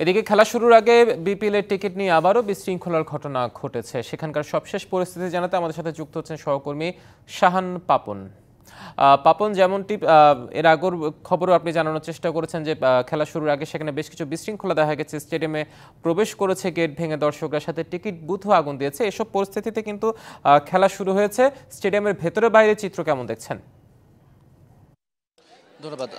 এদিকে খেলা শুরুর আগে বিপিএল এর টিকিট নিয়ে আবারও বিশৃঙ্খলার ঘটনা ঘটেছে। সেখানকার সবশেষ পরিস্থিতি জানাতে আমাদের সাথে যুক্ত হচ্ছেন সহকর্মী শাহান পাপন। পাপন, যেমনটি এর আগের খবরও আপনি জানানোর চেষ্টা করেছেন যে খেলা শুরুর আগে সেখানে বেশ কিছু বিশৃঙ্খলা দেখা গেছে, স্টেডিয়ামে প্রবেশ করেছে গেট ভেঙে দর্শকরা, সাথে টিকিট বুথও আগুন দিয়েছে। এসব পরিস্থিতিতে কিন্তু খেলা শুরু হয়েছে। স্টেডিয়ামের ভেতরে বাইরে চিত্র কেমন দেখছেন? ধন্যবাদ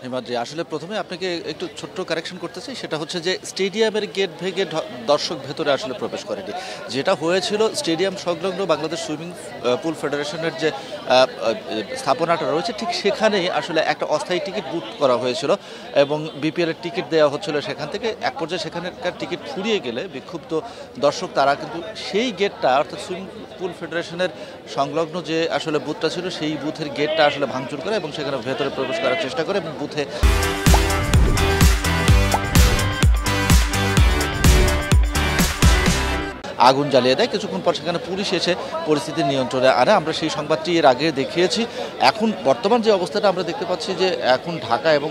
হিমাদ্রি। আসলে প্রথমে আপনাকে একটু ছোট্ট কারেকশন করতে চাই, সেটা হচ্ছে যে স্টেডিয়ামের গেট ভেঙে দর্শক ভেতরে আসলে প্রবেশ করেনি। যেটা হয়েছিল, স্টেডিয়াম সংলগ্ন বাংলাদেশ সুইমিং পুল ফেডারেশনের যে স্থাপনাটা রয়েছে, ঠিক সেখানেই আসলে একটা অস্থায়ী টিকিট বুথ করা হয়েছিল এবং বিপিএল এর টিকিট দেওয়া হচ্ছিল সেখান থেকে। এক পর্যায়ে সেখানকার টিকিট ফুরিয়ে গেলে বিক্ষুব্ধ দর্শক তারা কিন্তু সেই গেটটা, অর্থাৎ সুইমিং পুল ফেডারেশনের সংলগ্ন যে আসলে বুথটা ছিল, সেই বুথের গেটটা আসলে ভাঙচুর করে এবং সেখানে ভেতরে প্রবেশ করার চেষ্টা করে এবং বুথে আগুন জ্বালিয়ে দেয়। কিছুক্ষণ পর সেখানে পুলিশ এসে পরিস্থিতি নিয়ন্ত্রণে আনে। আমরা সেই সংবাদটি এর আগে দেখিয়েছি। এখন বর্তমান যে অবস্থাটা আমরা দেখতে পাচ্ছি যে এখন ঢাকা এবং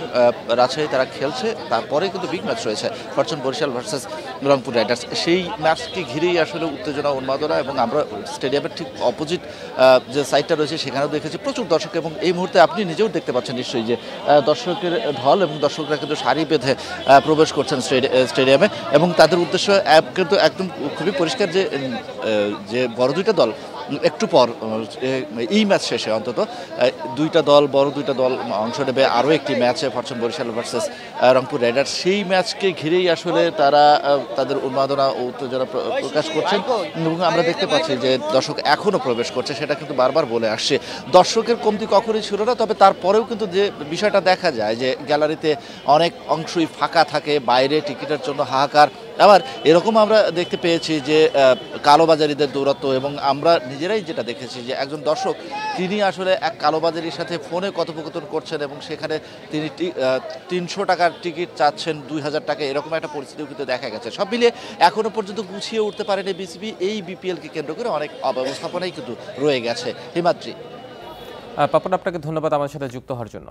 রাজশাহী তারা খেলছে, তারপরে কিন্তু বিগ ম্যাচ রয়েছে Fortune Barishal versus Rangpur Riders. সেই ম্যাচকে ঘিরেই আসলে উত্তেজনা, উন্মাদনা, এবং আমরা স্টেডিয়ামের ঠিক অপোজিট যে সাইডটা রয়েছে সেখানেও দেখেছি প্রচুর দর্শক, এবং এই মুহূর্তে আপনি নিজেও দেখতে পাচ্ছেন নিশ্চয়ই যে দর্শকের ঢল, এবং দর্শকরা কিন্তু সারি বেঁধে প্রবেশ করছেন স্টেডিয়ামে, এবং তাদের উদ্দেশ্য কিন্তু একদম খুবই পরিষ্কার যে বড় দুইটা দল একটু পর এই ম্যাচ শেষে অন্তত বড় দুইটা দল অংশ নেবে আরও একটি ম্যাচে, Fortune Barishal versus Rangpur Riders. সেই ম্যাচকে ঘিরেই আসলে তারা তাদের উন্মাদনা ও উত্তেজনা প্রকাশ করছেন, এবং আমরা দেখতে পাচ্ছি যে দর্শক এখনও প্রবেশ করছে। সেটা কিন্তু বারবার বলে আসছে, দর্শকের কমতি কখনোই ছিল না। তবে তারপরেও কিন্তু যে বিষয়টা দেখা যায় যে গ্যালারিতে অনেক অংশই ফাঁকা থাকে, বাইরে টিকিটের জন্য হাহাকার। আবার এরকম আমরা দেখতে পেয়েছি যে কালোবাজারিদের দৌরাত্ম্য, এবং আমরা নিজেরাই যেটা দেখেছি যে একজন দর্শক তিনি আসলে এক কালোবাজারির সাথে ফোনে কথোপকথন করছেন, এবং সেখানে তিনি 300 টাকার টিকিট চাচ্ছেন 2000 টাকা, এরকম একটা পরিস্থিতিও কিন্তু দেখা গেছে। সব মিলিয়ে এখনও পর্যন্ত গুছিয়ে উঠতে পারেনি বিসিবি। এই বিপিএলকে কেন্দ্র করে অনেক অব্যবস্থাপনাই কিন্তু রয়ে গেছে। হিমাদ্রি। পাপন, আপনাকে ধন্যবাদ আমাদের সাথে যুক্ত হওয়ার জন্য।